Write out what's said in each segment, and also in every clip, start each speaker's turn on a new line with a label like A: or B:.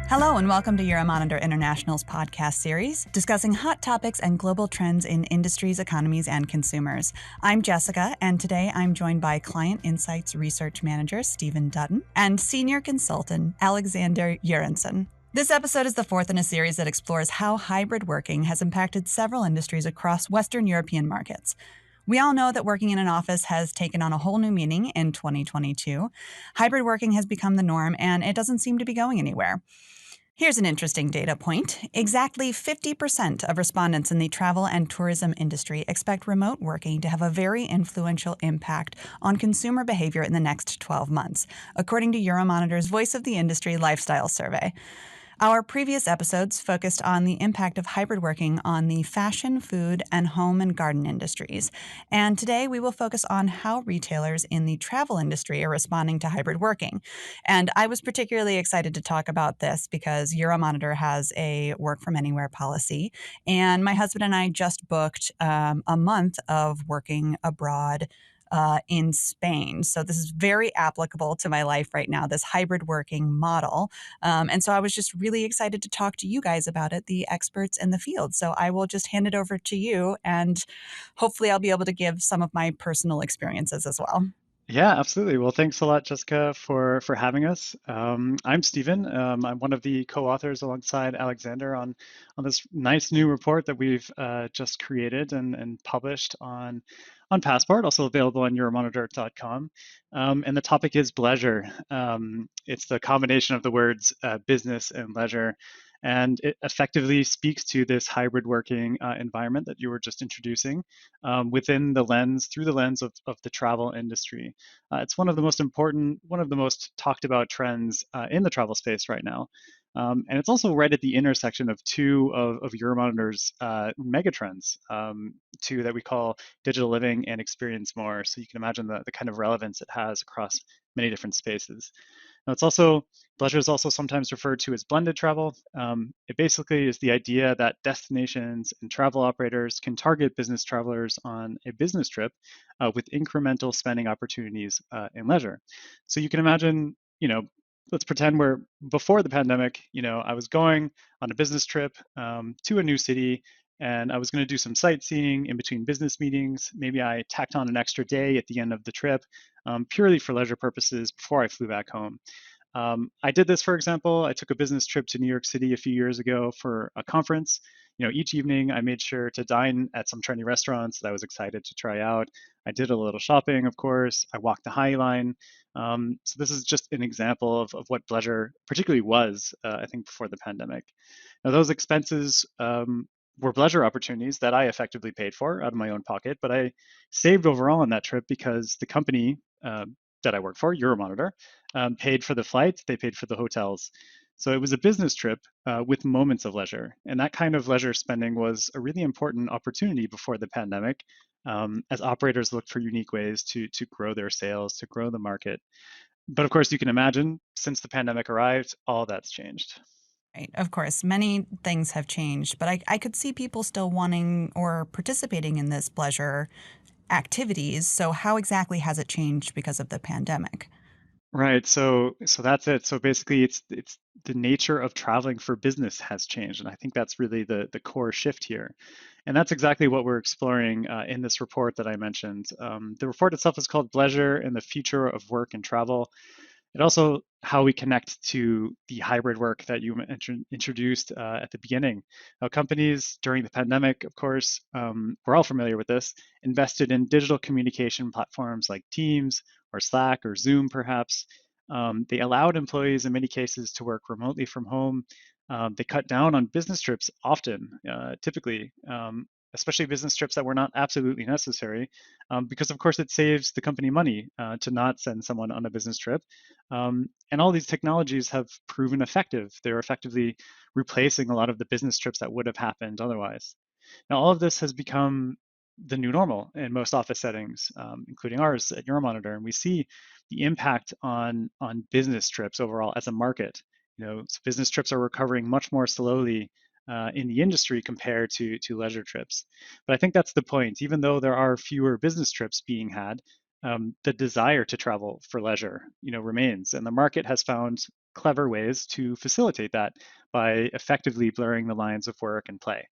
A: Hello, and welcome to Euromonitor International's podcast series discussing hot topics and global trends in industries, economies, and consumers. I'm Jessica, and today I'm joined by Client Insights Research Manager Stephen Dutton and Senior Consultant Alexander Eurenson. This episode is the fourth in a series that explores how hybrid working has impacted several industries across Western European markets. We all know that working in an office has taken on a whole new meaning in 2022. Hybrid working has become the norm, and it doesn't seem to be going anywhere. Here's an interesting data point. Exactly 50% of respondents in the travel and tourism industry expect remote working to have a very influential impact on consumer behavior in the next 12 months, according to Euromonitor's Voice of the Industry Lifestyle Survey. Our previous episodes focused on the impact of hybrid working on the fashion, food, and home and garden industries. And today we will focus on how retailers in the travel industry are responding to hybrid working. And I was particularly excited to talk about this because Euromonitor has a work from anywhere policy. And my husband and I just booked a month of working abroad in Spain. So this is very applicable to my life right now, this hybrid working model. And so I was just really excited to talk to you guys about it, the experts in the field. So I will just hand it over to you, and hopefully I'll be able to give some of my personal experiences as well.
B: Yeah, absolutely. Well, thanks a lot, Jessica, for having us. I'm Stephen. I'm one of the co-authors alongside Alexander on this nice new report that we've just created and published on Passport, also available on Euromonitor.com. And the topic is Bleisure. It's the combination of the words business and leisure. And it effectively speaks to this hybrid working environment that you were just introducing through the lens of the travel industry. It's one of the most important, one of the most talked about trends in the travel space right now. And it's also right at the intersection of two of Euromonitor's megatrends, two that we call digital living and experience more. So you can imagine the kind of relevance it has across many different spaces. Now, Bleisure is also sometimes referred to as blended travel. It basically is the idea that destinations and travel operators can target business travelers on a business trip with incremental spending opportunities in leisure. So you can imagine, let's pretend we're before the pandemic. I was going on a business trip to a new city, and I was going to do some sightseeing in between business meetings. Maybe I tacked on an extra day at the end of the trip, purely for leisure purposes before I flew back home. I did this, for example. I took a business trip to New York City a few years ago for a conference. Each evening I made sure to dine at some trendy restaurants that I was excited to try out. I did a little shopping, of course. I walked the High Line. So this is just an example of what Bleisure particularly was, I think, before the pandemic. Now, those expenses were Bleisure opportunities that I effectively paid for out of my own pocket, but I saved overall on that trip because the company that I work for, Euromonitor, paid for the flight, they paid for the hotels. So it was a business trip with moments of leisure. And that kind of leisure spending was a really important opportunity before the pandemic, as operators looked for unique ways to grow their sales, to grow the market. But of course, you can imagine, since the pandemic arrived, all that's changed.
A: Right. Of course, many things have changed, but I could see people still wanting or participating in this pleasure activities. So how exactly has it changed because of the pandemic?
B: Right. So that's it. So basically it's the nature of traveling for business has changed. And I think that's really the core shift here. And that's exactly what we're exploring in this report that I mentioned. The report itself is called Bleisure and the Future of Work and Travel. It also how we connect to the hybrid work that you introduced at the beginning. Now, companies during the pandemic, of course, we're all familiar with this, invested in digital communication platforms like Teams or Slack or Zoom, perhaps. They allowed employees in many cases to work remotely from home. They cut down on business trips often, typically, especially business trips that were not absolutely necessary, because of course it saves the company money to not send someone on a business trip. And all these technologies have proven effective. They're effectively replacing a lot of the business trips that would have happened otherwise. Now, all of this has become the new normal in most office settings, including ours at Euromonitor, and we see the impact on business trips overall as a market. So business trips are recovering much more slowly in the industry compared to leisure trips. But I think that's the point. Even though there are fewer business trips being had, the desire to travel for leisure, remains, and the market has found clever ways to facilitate that by effectively blurring the lines of work and play.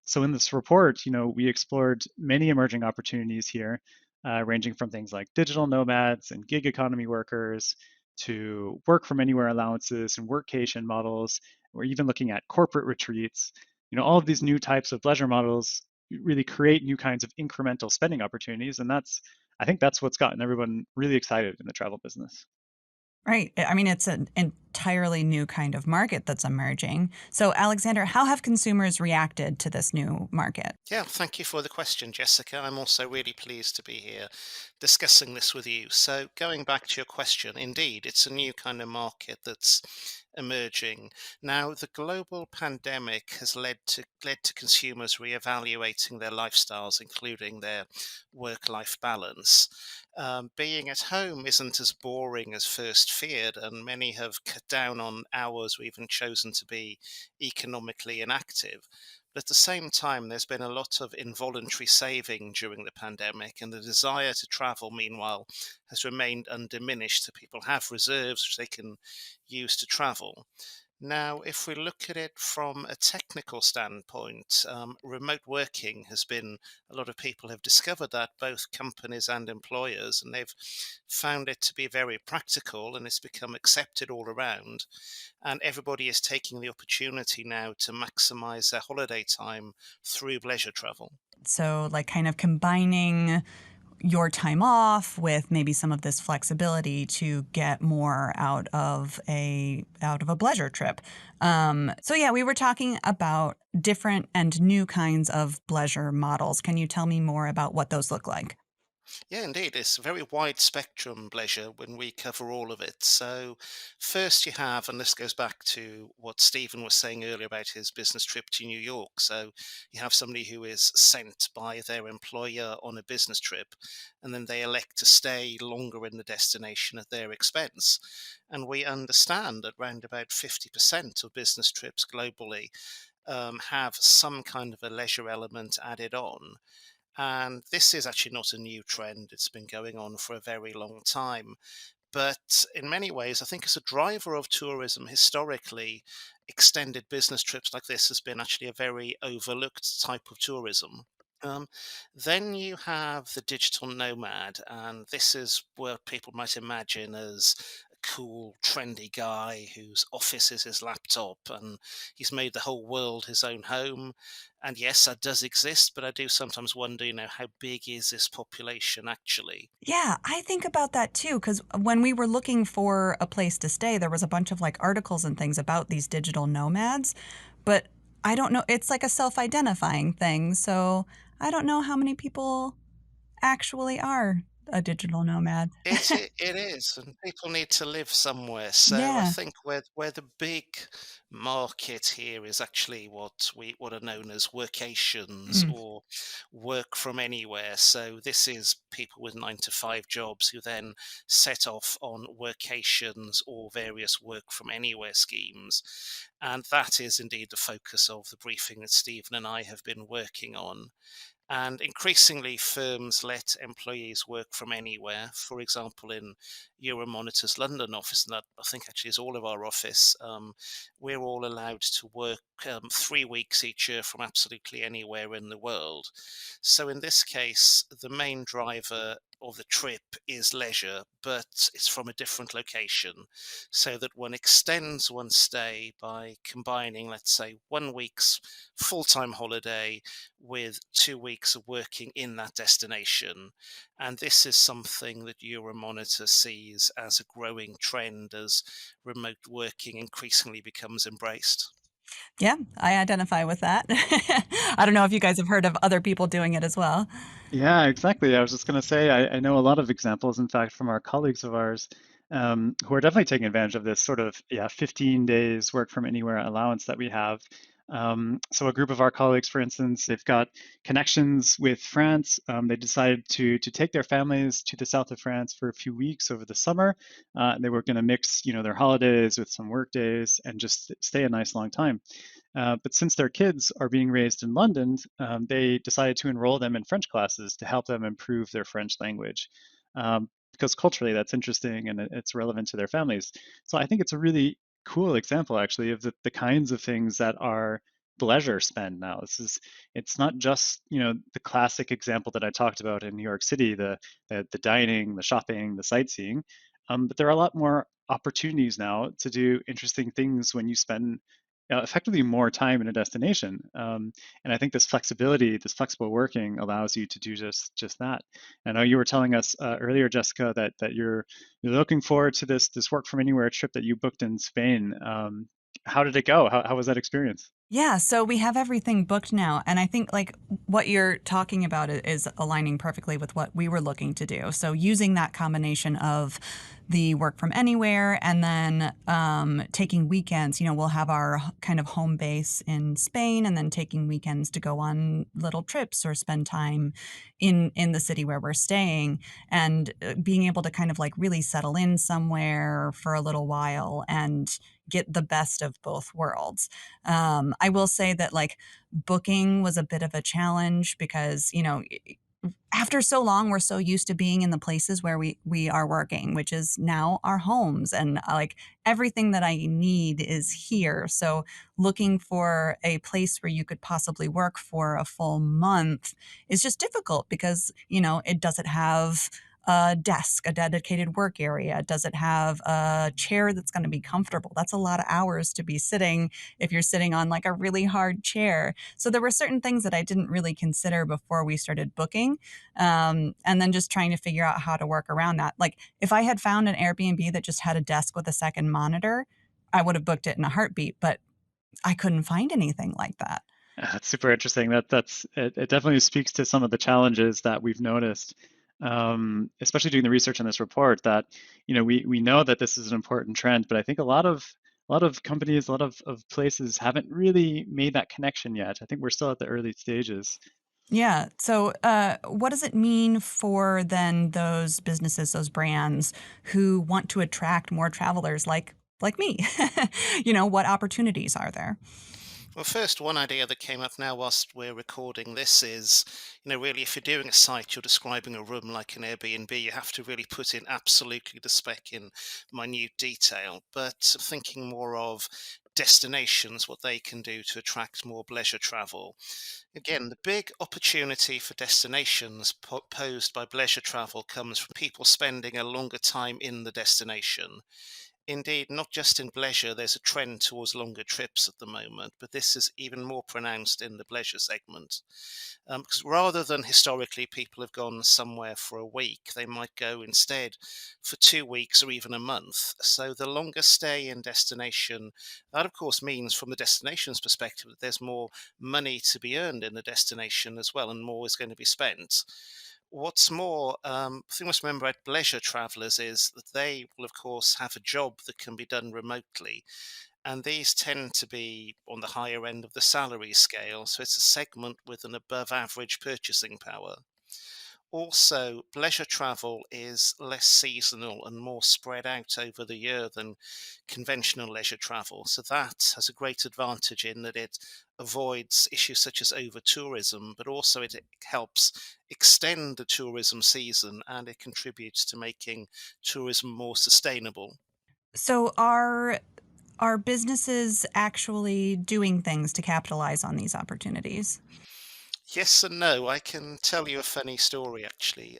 B: So in this report, we explored many emerging opportunities here, ranging from things like digital nomads and gig economy workers to work from anywhere allowances and workcation models. We're even looking at corporate retreats. All of these new types of leisure models really create new kinds of incremental spending opportunities, and I think that's what's gotten everyone really excited in the travel business.
A: Right. I mean, it's an entirely new kind of market that's emerging. So, Alexander, how have consumers reacted to this new market?
C: Yeah, thank you for the question, Jessica. I'm also really pleased to be here discussing this with you. So, going back to your question, indeed, it's a new kind of market that's emerging. Now, the global pandemic has led to consumers reevaluating their lifestyles, including their work-life balance. Being at home isn't as boring as first feared, and many have cut down on hours or even chosen to be economically inactive. But at the same time, there's been a lot of involuntary saving during the pandemic, and the desire to travel, meanwhile, has remained undiminished. So people have reserves which they can use to travel. Now, if we look at it from a technical standpoint, remote working has been, a lot of people have discovered that, both companies and employers, and they've found it to be very practical and it's become accepted all around. And everybody is taking the opportunity now to maximize their holiday time through leisure travel.
A: So, like, kind of combining your time off with maybe some of this flexibility to get more out of a pleasure trip. So yeah, we were talking about different and new kinds of pleasure models. Can you tell me more about what those look like?
C: Yeah, indeed. It's a very wide spectrum pleasure when we cover all of it. So, first you have, and this goes back to what Stephen was saying earlier about his business trip to New York. So, you have somebody who is sent by their employer on a business trip, and then they elect to stay longer in the destination at their expense. And we understand that around about 50% of business trips globally have some kind of a leisure element added on. And this is actually not a new trend. It's been going on for a very long time. But in many ways, I think as a driver of tourism, historically, extended business trips like this has been actually a very overlooked type of tourism. Um, then you have the digital nomad, and this is what people might imagine as a cool, trendy guy whose office is his laptop and he's made the whole world his own home. And yes, that does exist, but I do sometimes wonder, how big is this population actually?
A: Yeah, I think about that too, because when we were looking for a place to stay, there was a bunch of like articles and things about these digital nomads, but I don't know. It's like a self-identifying thing. So I don't know how many people actually are a digital nomad.
C: It is, and people need to live somewhere. So I
A: Yeah.
C: think where the big market here is actually what are known as workations
A: Mm.
C: or work from anywhere. So this is people with 9 to 5 jobs who then set off on workations or various work from anywhere schemes. And that is indeed the focus of the briefing that Stephen and I have been working on. And increasingly, firms let employees work from anywhere. For example, in Euromonitor's London office, and that I think actually is all of our office, we're all allowed to work 3 weeks each year from absolutely anywhere in the world. So in this case, the main driver of the trip is leisure, but it's from a different location, so that one extends one's stay by combining, let's say, 1 week's full-time holiday with 2 weeks of working in that destination. And this is something that Euromonitor sees as a growing trend as remote working increasingly becomes embraced.
A: Yeah, I identify with that. I don't know if you guys have heard of other people doing it as well.
B: Yeah, exactly. I was just going to say, I know a lot of examples, in fact, from our colleagues of ours who are definitely taking advantage of this sort of, 15 days work from anywhere allowance that we have. So a group of our colleagues, for instance, they've got connections with France. They decided to take their families to the south of France for a few weeks over the summer. They were going to mix, their holidays with some work days and just stay a nice long time. But since their kids are being raised in London, they decided to enroll them in French classes to help them improve their French language. because culturally that's interesting and it's relevant to their families. So I think it's a really cool example actually of the kinds of things that are bleisure spend now. It's not just, the classic example that I talked about in New York City, the dining, the shopping, the sightseeing. But there are a lot more opportunities now to do interesting things when you spend effectively more time in a destination. And I think this flexibility, this flexible working allows you to do just that. I know you were telling us earlier, Jessica, that you're looking forward to this work from anywhere trip that you booked in Spain. How did it go? How was that experience?
A: Yeah, so we have everything booked now. And I think like what you're talking about is aligning perfectly with what we were looking to do. So using that combination of the work from anywhere and then taking weekends, we'll have our kind of home base in Spain and then taking weekends to go on little trips or spend time in the city where we're staying and being able to kind of like really settle in somewhere for a little while and get the best of both worlds. I will say that like booking was a bit of a challenge because, after so long, we're so used to being in the places where we are working, which is now our homes, and like everything that I need is here. So looking for a place where you could possibly work for a full month is just difficult because, it doesn't have a desk, a dedicated work area? Does it have a chair that's going to be comfortable? That's a lot of hours to be sitting if you're sitting on like a really hard chair. So there were certain things that I didn't really consider before we started booking. And then just trying to figure out how to work around that. Like if I had found an Airbnb that just had a desk with a second monitor, I would have booked it in a heartbeat, but I couldn't find anything like that.
B: That's super interesting. It definitely speaks to some of the challenges that we've noticed, especially doing the research on this report. That we know that this is an important trend, but I think a lot of companies, a lot of places haven't really made that connection yet. I think we're still at the early stages.
A: Yeah. So, what does it mean for then those businesses, those brands who want to attract more travelers like me? What opportunities are there?
C: Well, first, one idea that came up now whilst we're recording this is, really, if you're doing a site, you're describing a room like an Airbnb, you have to really put in absolutely the spec in minute detail. But thinking more of destinations, what they can do to attract more bleisure travel. Again, the big opportunity for destinations posed by bleisure travel comes from people spending a longer time in the destination. Indeed, not just in bleisure, there's a trend towards longer trips at the moment, but this is even more pronounced in the bleisure segment. Because rather than historically people have gone somewhere for a week, they might go instead for 2 weeks or even a month. So the longer stay in destination, that of course means from the destination's perspective that there's more money to be earned in the destination as well, and more is going to be spent. What's more, the thing we must remember about leisure travellers is that they will, of course, have a job that can be done remotely, and these tend to be on the higher end of the salary scale. So it's a segment with an above average purchasing power. Also, leisure travel is less seasonal and more spread out over the year than conventional leisure travel. So that has a great advantage in that it avoids issues such as over tourism, but also it helps extend the tourism season and it contributes to making tourism more sustainable.
A: So, are businesses actually doing things to capitalize on these opportunities?
C: Yes and no. I can tell you a funny story actually.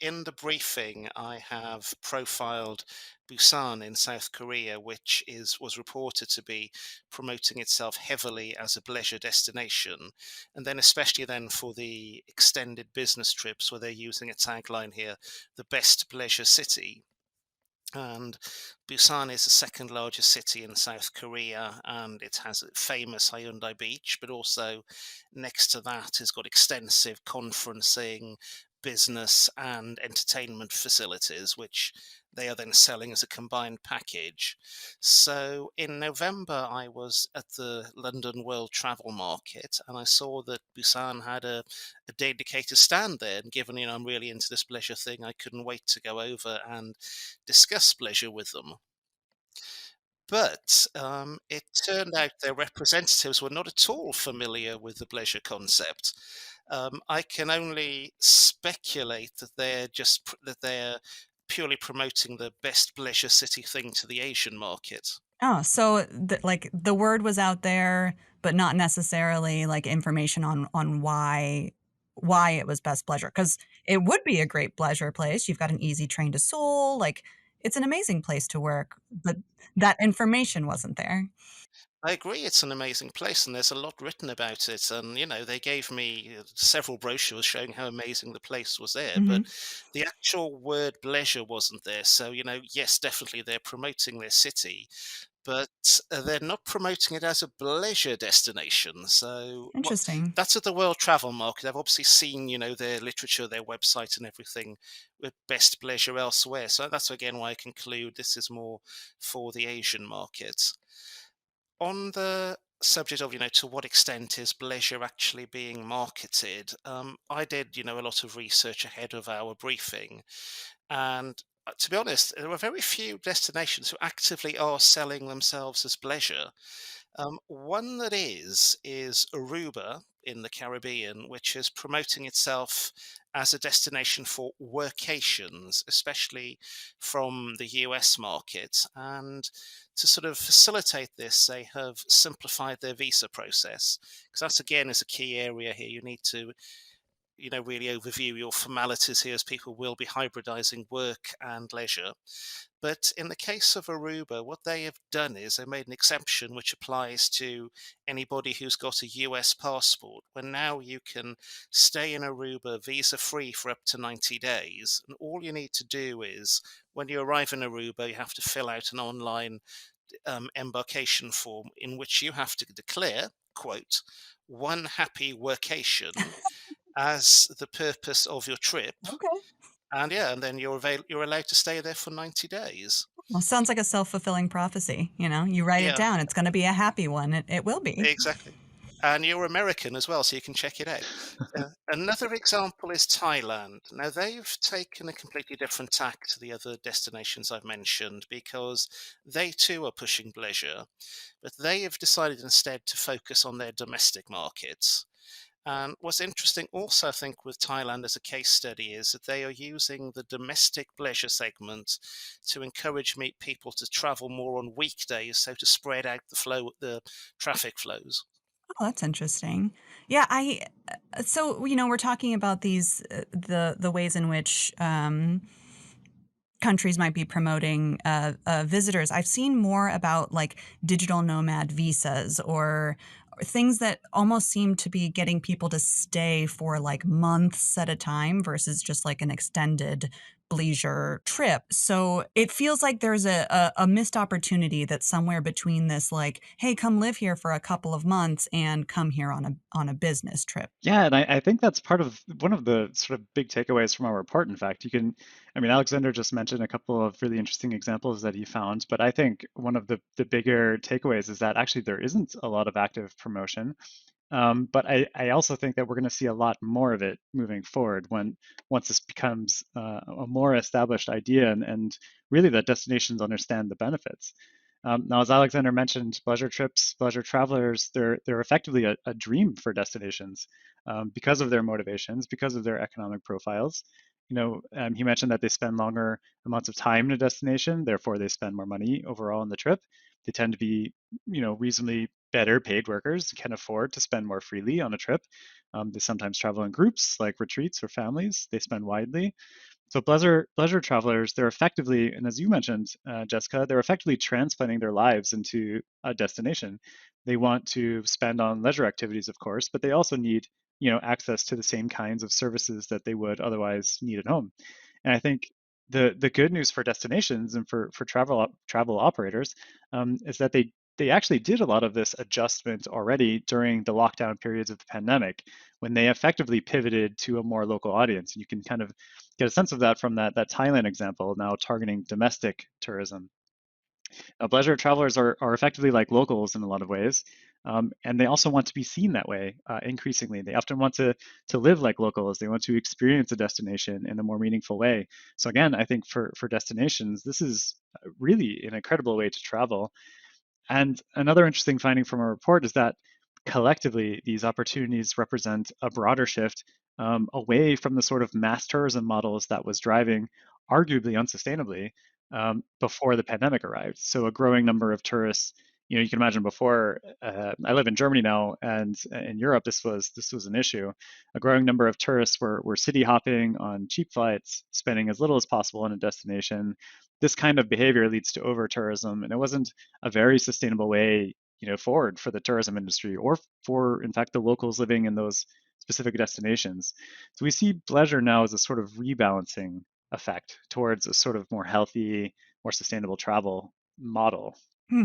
C: In the briefing, I have profiled Busan in South Korea, which is was reported to be promoting itself heavily as a leisure destination, and then especially then for the extended business trips where they're using a tagline here, the best leisure city. And Busan is the second largest city in South Korea, and it has a famous Hyundai Beach, but also next to that has got extensive conferencing, business, and entertainment facilities, which they are then selling as a combined package. So in November, I was at the London World Travel Market, and I saw that Busan had a dedicated stand there. And given I'm really into this pleasure thing, I couldn't wait to go over and discuss pleasure with them. But it turned out their representatives were not at all familiar with the pleasure concept. I can only speculate that they're purely promoting the best bleisure city thing to the Asian market.
A: Oh, so like the word was out there, but not necessarily like information on why it was best pleasure. Because it would be a great pleasure place. You've got an easy train to Seoul. Like it's an amazing place to work, but that information wasn't there.
C: I agree, it's an amazing place, and there's a lot written about it. And they gave me several brochures showing how amazing the place was there, but
A: Hmm.
C: the actual word bleisure wasn't there. So, yes, definitely they're promoting their city, but they're not promoting it as a bleisure destination. So,
A: Interesting.
C: that's at the World Travel Market. I've obviously seen, their literature, their website, and everything with best bleisure elsewhere. So that's again why I conclude this is more for the Asian market. On the subject of, to what extent is bleisure actually being marketed, I did, a lot of research ahead of our briefing. And to be honest, there are very few destinations who actively are selling themselves as bleisure. One that is Aruba in the Caribbean, which is promoting itself as a destination for workations, especially from the US market. And to sort of facilitate this, they have simplified their visa process, because that again is a key area here. You need to really overview your formalities here, as people will be hybridizing work and leisure. But in the case of Aruba, what they have done is they made an exception which applies to anybody who's got a US passport, where now you can stay in Aruba visa free for up to 90 days. And all you need to do is, when you arrive in Aruba, you have to fill out an online embarkation form in which you have to declare, quote, one happy workation as the purpose of your trip.
A: Okay.
C: And yeah, and then you're allowed to stay there for 90 days.
A: Well, sounds like a self-fulfilling prophecy. You write it
C: Yeah,
A: down. It's going to be a happy one. It will be.
C: exactly. And you're American as well, so you can check it out. Another example is Thailand. Now, they've taken a completely different tack to the other destinations I've mentioned, because they too are pushing pleasure, but they have decided instead to focus on their domestic markets. And what's interesting also, I think, with Thailand as a case study is that they are using the domestic pleasure segment to encourage people to travel more on weekdays, so to spread out the traffic flows.
A: Oh, that's interesting. Yeah, so we're talking about these the ways in which countries might be promoting visitors. I've seen more about like digital nomad visas or things that almost seem to be getting people to stay for like months at a time versus just like an extended bleisure trip. So it feels like there's a missed opportunity that's somewhere between this like, hey, come live here for a couple of months and come here on a business trip.
B: Yeah, and I think that's part of one of the sort of big takeaways from our report. In fact, I mean, Alexander just mentioned a couple of really interesting examples that he found, but I think one of the bigger takeaways is that actually there isn't a lot of active promotion. But I also think that we're going to see a lot more of it moving forward once this becomes a more established idea and really that destinations understand the benefits. Now, as Alexander mentioned, pleasure trips, pleasure travelers, they're effectively a dream for destinations because of their motivations, because of their economic profiles. He mentioned that they spend longer amounts of time in a destination, therefore they spend more money overall on the trip. They tend to be, reasonably better paid workers, can afford to spend more freely on a trip. They sometimes travel in groups, like retreats or families. They spend widely. So pleasure travelers, they're effectively, and as you mentioned, Jessica, they're effectively transplanting their lives into a destination. They want to spend on leisure activities, of course, but they also need, access to the same kinds of services that they would otherwise need at home. And I think the good news for destinations and for travel operators is that they actually did a lot of this adjustment already during the lockdown periods of the pandemic when they effectively pivoted to a more local audience. And you can kind of get a sense of that from that Thailand example, now targeting domestic tourism. Pleasure travelers are effectively like locals in a lot of ways, and they also want to be seen that way increasingly. They often want to live like locals. They want to experience a destination in a more meaningful way. So again, I think for destinations, this is really an incredible way to travel. And another interesting finding from our report is that collectively, these opportunities represent a broader shift away from the sort of mass tourism models that was driving arguably unsustainably before the pandemic arrived. So a growing number of tourists, you can imagine before. I live in Germany now, and in Europe, this was an issue. A growing number of tourists were city hopping on cheap flights, spending as little as possible in a destination. This kind of behavior leads to over tourism, and it wasn't a very sustainable way, forward for the tourism industry or for, in fact, the locals living in those specific destinations. So we see pleasure now as a sort of rebalancing effect towards a sort of more healthy, more sustainable travel model.
A: Hmm.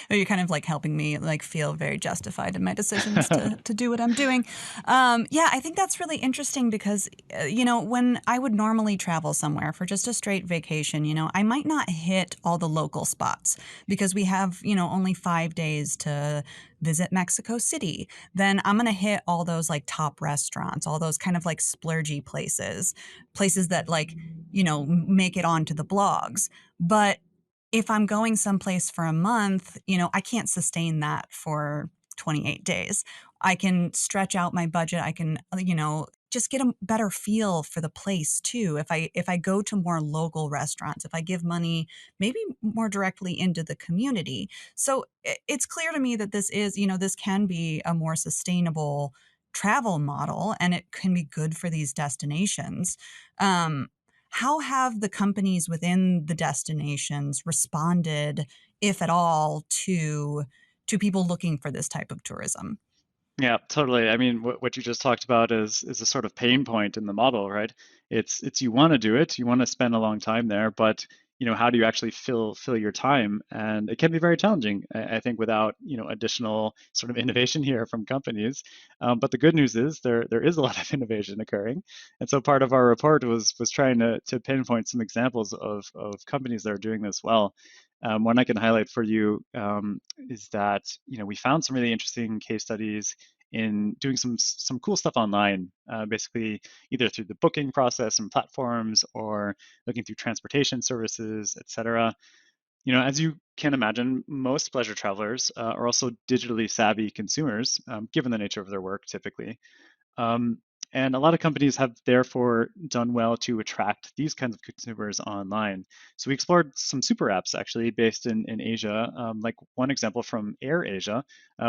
A: You're kind of like helping me like feel very justified in my decisions to do what I'm doing. Yeah, I think that's really interesting because when I would normally travel somewhere for just a straight vacation, I might not hit all the local spots because we have only 5 days to visit Mexico City. Then I'm gonna hit all those like top restaurants, all those kind of like splurgy places that like make it onto the blogs, but if I'm going someplace for a month, I can't sustain that for 28 days. I can stretch out my budget. I can, just get a better feel for the place too. If I go to more local restaurants, if I give money maybe more directly into the community. So it's clear to me that this can be a more sustainable travel model and it can be good for these destinations. Um, how have the companies within the destinations responded, if at all, to people looking for this type of tourism?
B: Yeah, totally. I mean, what you just talked about is a sort of pain point in the model, right? It's you want to do it, you want to spend a long time there, but how do you actually fill your time? And it can be very challenging, I think, without additional sort of innovation here from companies. But the good news is there is a lot of innovation occurring, and so part of our report was trying to pinpoint some examples of companies that are doing this well. One I can highlight for you is that we found some really interesting case studies in doing some cool stuff online, basically either through the booking process and platforms or looking through transportation services, etc. As you can imagine, most pleasure travelers are also digitally savvy consumers, given the nature of their work typically. Um, and a lot of companies have therefore done well to attract these kinds of consumers online. So we explored some super apps actually based in Asia, like one example from AirAsia,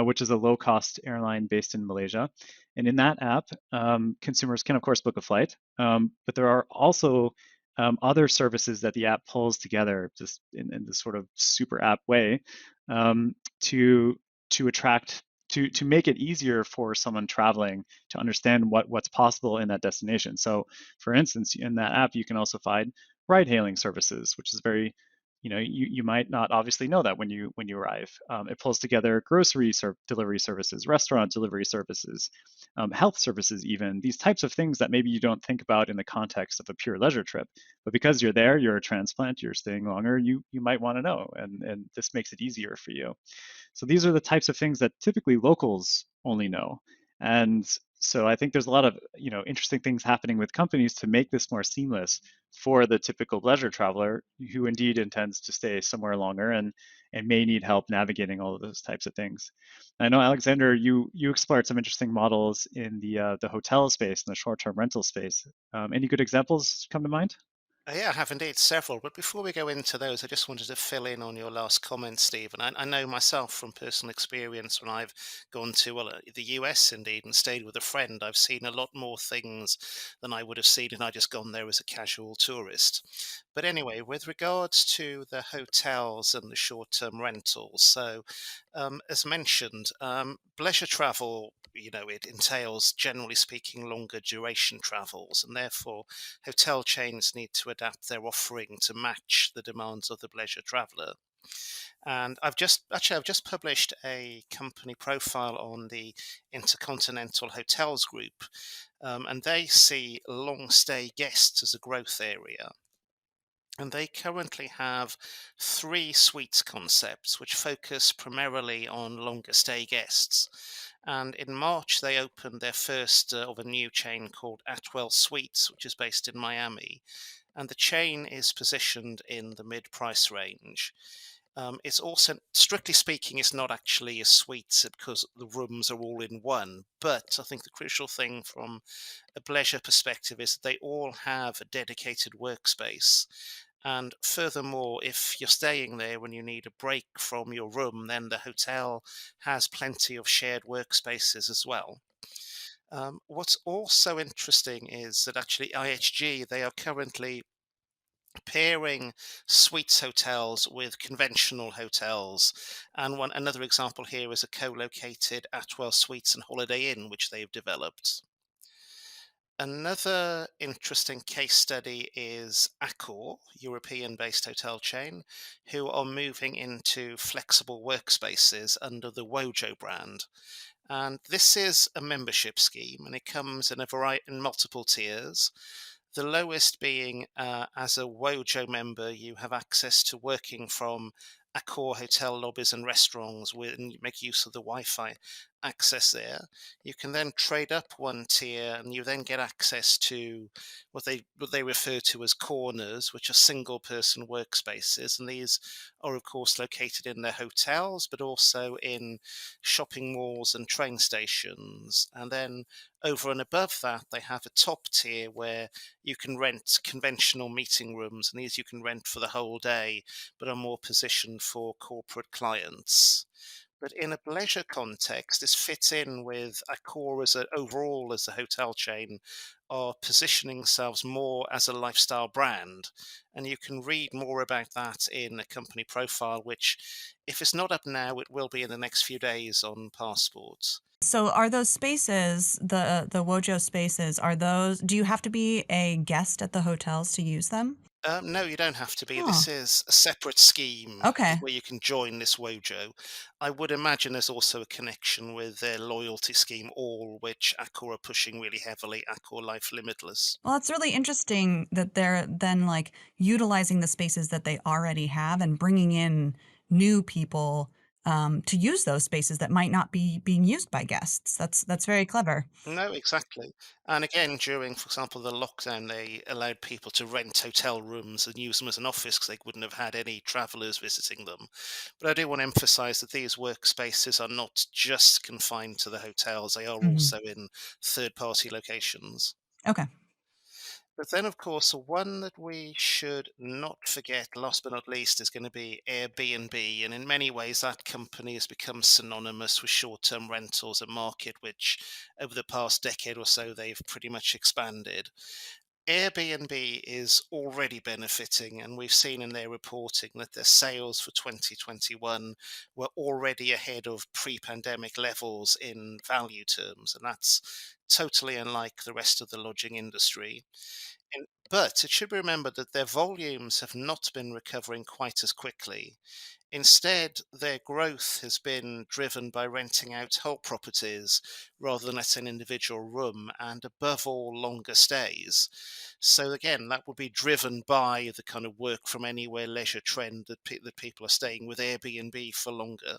B: which is a low cost airline based in Malaysia. And in that app, consumers can, of course, book a flight, but there are also other services that the app pulls together just in this sort of super app way um, to attract to make it easier for someone traveling to understand what's possible in that destination. So, for instance, in that app, you can also find ride-hailing services, which is very, you might not obviously know that when you arrive. It pulls together grocery delivery services, restaurant delivery services, health services, even these types of things that maybe you don't think about in the context of a pure leisure trip. But because you're there, you're a transplant, you're staying longer, you might want to know, and this makes it easier for you. So these are the types of things that typically locals only know. And so I think there's a lot of interesting things happening with companies to make this more seamless for the typical leisure traveler who indeed intends to stay somewhere longer and may need help navigating all of those types of things. I know, Alexander, you explored some interesting models in the hotel space and the short-term rental space. Any good examples come to mind?
C: Yeah, I have indeed several. But before we go into those, I just wanted to fill in on your last comment, Stephen. I know myself from personal experience when I've gone to, well, the US indeed and stayed with a friend, I've seen a lot more things than I would have seen had I just gone there as a casual tourist. But anyway, with regards to the hotels and the short term rentals, so as mentioned, leisure travel. It entails, generally speaking, longer duration travels, and therefore hotel chains need to adapt their offering to match the demands of the leisure traveller. And I've just published a company profile on the Intercontinental Hotels Group, and they see long stay guests as a growth area. And they currently have three suites concepts which focus primarily on longer stay guests. And in March, they opened their first of a new chain called Atwell Suites, which is based in Miami. And the chain is positioned in the mid price range. It's also, strictly speaking, it's not actually a suite because the rooms are all in one. But I think the crucial thing from a Bleisure perspective is that they all have a dedicated workspace. And furthermore, if you're staying there when you need a break from your room, then the hotel has plenty of shared workspaces as well. What's also interesting is that actually IHG, they are currently pairing suites hotels with conventional hotels. And another example here is a co-located Atwell Suites and Holiday Inn, which they've developed. Another interesting case study is Accor, European-based hotel chain, who are moving into flexible workspaces under the Wojo brand. And this is a membership scheme, and it comes in a variety in multiple tiers. The lowest being as a Wojo member, you have access to working from Accor hotel lobbies and restaurants and you make use of the Wi-Fi access there. You can then trade up one tier, and you then get access to what they refer to as corners, which are single person workspaces, and these are of course located in their hotels, but also in shopping malls and train stations. And then over and above that, they have a top tier where you can rent conventional meeting rooms, and these you can rent for the whole day, but are more positioned for corporate clients. But in a leisure context, this fits in with Accor as a, overall as a hotel chain are positioning themselves more as a lifestyle brand. And you can read more about that in a company profile, which, if it's not up now, it will be in the next few days on Passport.
A: So are those spaces, the Wojo spaces, are those do you have to be a guest at the hotels to use them?
C: No, you don't have to be.
A: Huh.
C: This is a separate scheme
A: Okay.
C: where you can join this Wojo. I would imagine there's also a connection with their loyalty scheme, All, which Accor are pushing really heavily, Accor Life Limitless.
A: Well, it's really interesting that they're then like utilizing the spaces that they already have and bringing in new people to use those spaces that might not be being used by guests. That's very clever.
C: No, exactly. And again, during, for example, the lockdown, they allowed people to rent hotel rooms and use them as an office because they wouldn't have had any travelers visiting them. But I do want to emphasize that these workspaces are not just confined to the hotels, they are
A: Mhm.
C: also in third party locations.
A: Okay.
C: But then, of course, one that we should not forget, last but not least, is going to be Airbnb. And in many ways, that company has become synonymous with short term rentals, a market which, over the past decade or so, they've pretty much expanded. Airbnb is already benefiting, and we've seen in their reporting that their sales for 2021 were already ahead of pre pandemic levels in value terms. And that's totally unlike the rest of the lodging industry. But it should be remembered that their volumes have not been recovering quite as quickly. Instead, their growth has been driven by renting out whole properties rather than letting an individual room, and above all, longer stays. So again, that would be driven by the kind of work from anywhere leisure trend that people are staying with Airbnb for longer.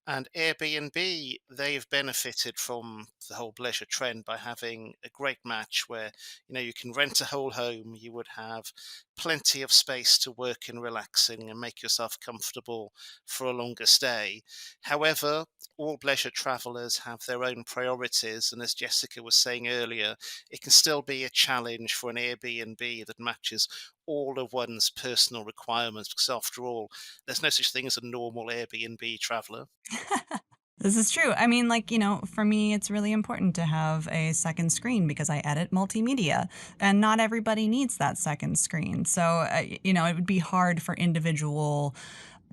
C: And Airbnb, they've benefited from the whole leisure trend by having a great match where, you can rent a whole home, you would have plenty of space to work and relaxing and make yourself comfortable for a longer stay. However, all leisure travelers have their own priorities, and as Jessica was saying earlier, it can still be a challenge for an Airbnb that matches all of one's personal requirements because after all, there's no such thing as a normal Airbnb traveler.
A: This is true. I mean, like, for me, it's really important to have a second screen because I edit multimedia, and not everybody needs that second screen. So, it would be hard for individual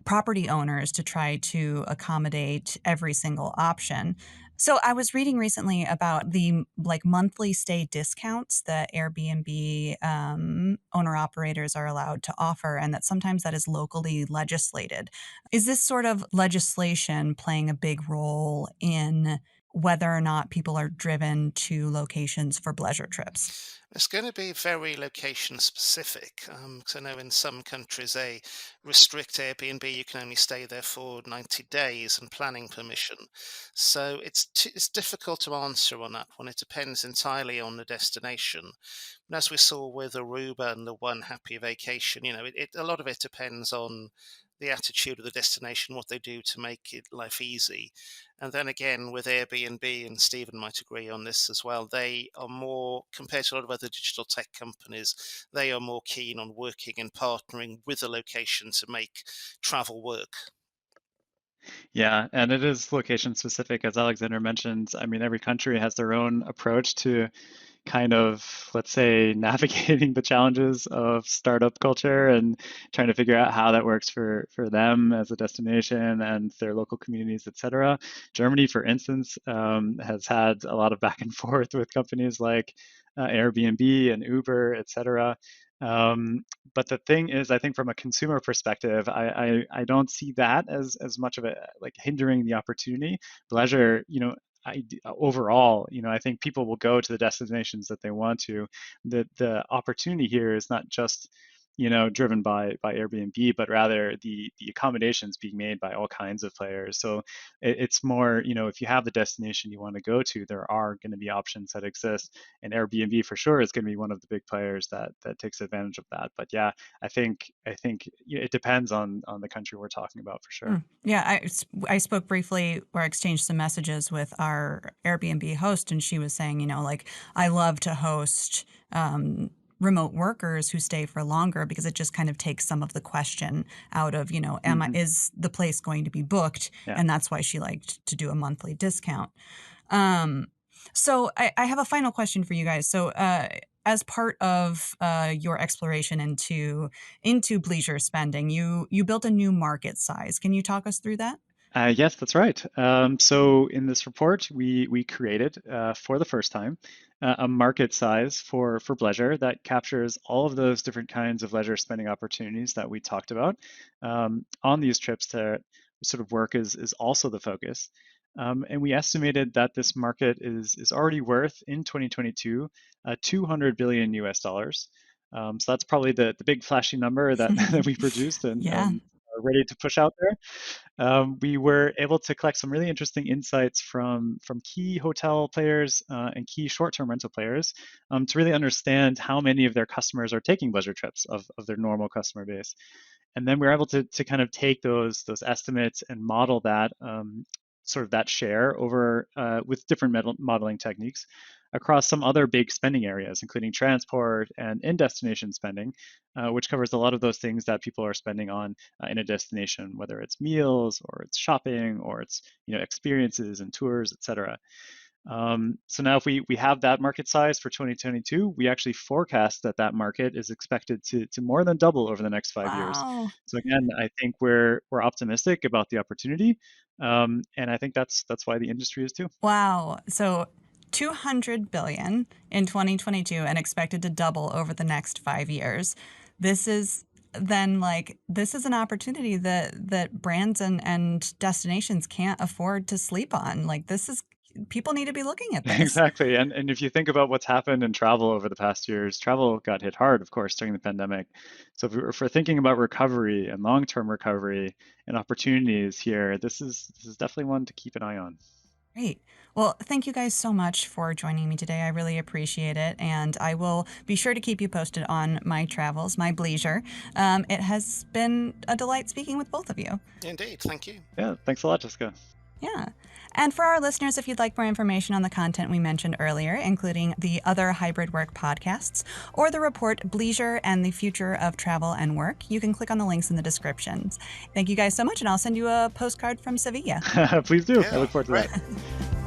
A: property owners to try to accommodate every single option. So I was reading recently about the like monthly stay discounts that Airbnb owner operators are allowed to offer, and that sometimes that is locally legislated. Is this sort of legislation playing a big role in whether or not people are driven to locations for pleasure trips?
C: It's going to be very location specific. 'Cause I know in some countries they restrict Airbnb. You can only stay there for 90 days and planning permission. So it's difficult to answer on that one. It depends entirely on the destination. And as we saw with Aruba and the One Happy Vacation, a lot of it depends on the attitude of the destination, what they do to make life easy. And then again, with Airbnb, and Stephen might agree on this as well, they are more, compared to a lot of other digital tech companies, they are more keen on working and partnering with a location to make travel work.
B: Yeah, and it is location specific, as Alexander mentioned. I mean, every country has their own approach to kind of, let's say, navigating the challenges of startup culture and trying to figure out how that works for them as a destination and their local communities, et cetera. Germany, for instance, has had a lot of back and forth with companies like Airbnb and Uber, et cetera. But the thing is, I think from a consumer perspective, I don't see that as much of a like hindering the opportunity. Bleisure, overall, I think people will go to the destinations that they want to. The opportunity here is not just driven by Airbnb, but rather the accommodations being made by all kinds of players. So it's more, if you have the destination you want to go to, there are going to be options that exist, and Airbnb for sure is going to be one of the big players that takes advantage of that. But yeah, I think it depends on the country we're talking about for sure.
A: Yeah, I spoke briefly or exchanged some messages with our Airbnb host, and she was saying, like, I love to host remote workers who stay for longer because it just kind of takes some of the question out of, is the place going to be booked?
B: Yeah.
A: And that's why she liked to do a monthly discount. Um, so I have a final question for you guys. So as part of your exploration into Bleisure spending, you built a new market size. Can you talk us through that?
B: Yes, that's right. So in this report, we created for the first time a market size for Bleisure that captures all of those different kinds of leisure spending opportunities that we talked about on these trips to sort of work is also the focus. And we estimated that this market is already worth in 2022 200 billion US dollars. So that's probably the big flashy number that, that we produced
A: Yeah.
B: and are ready to push out there. We were able to collect some really interesting insights from key hotel players and key short-term rental players to really understand how many of their customers are taking Bleisure trips of their normal customer base. And then we were able to kind of take those estimates and model that sort of that share over with different modeling techniques across some other big spending areas, including transport and in-destination spending, which covers a lot of those things that people are spending on in a destination, whether it's meals or it's shopping or it's experiences and tours, etc. So now if we have that market size for 2022, we actually forecast that market is expected to more than double over the next 5 years.
A: Wow.
B: So again, I think we're optimistic about the opportunity, and I think that's why the industry is too.
A: Wow. So 200 billion in 2022 and expected to double over the next 5 years. This is this is an opportunity that brands and destinations can't afford to sleep on. Like, this is people need to be looking at this.
B: Exactly. And if you think about what's happened in travel over the past years, travel got hit hard, of course, during the pandemic. So if we're thinking about recovery and long-term recovery and opportunities here, this is definitely one to keep an eye on.
A: Great. Well, thank you guys so much for joining me today. I really appreciate it. And I will be sure to keep you posted on my travels, my Bleisure. It has been a delight speaking with both of you.
C: Indeed, thank you.
B: Yeah, thanks a lot, Jessica.
A: Yeah. And for our listeners, if you'd like more information on the content we mentioned earlier, including the other hybrid work podcasts or the report Bleisure and the Future of Travel and Work, you can click on the links in the descriptions. Thank you guys so much, and I'll send you a postcard from Sevilla.
B: Please do.
C: Yeah,
B: I look forward to
C: right.
B: that.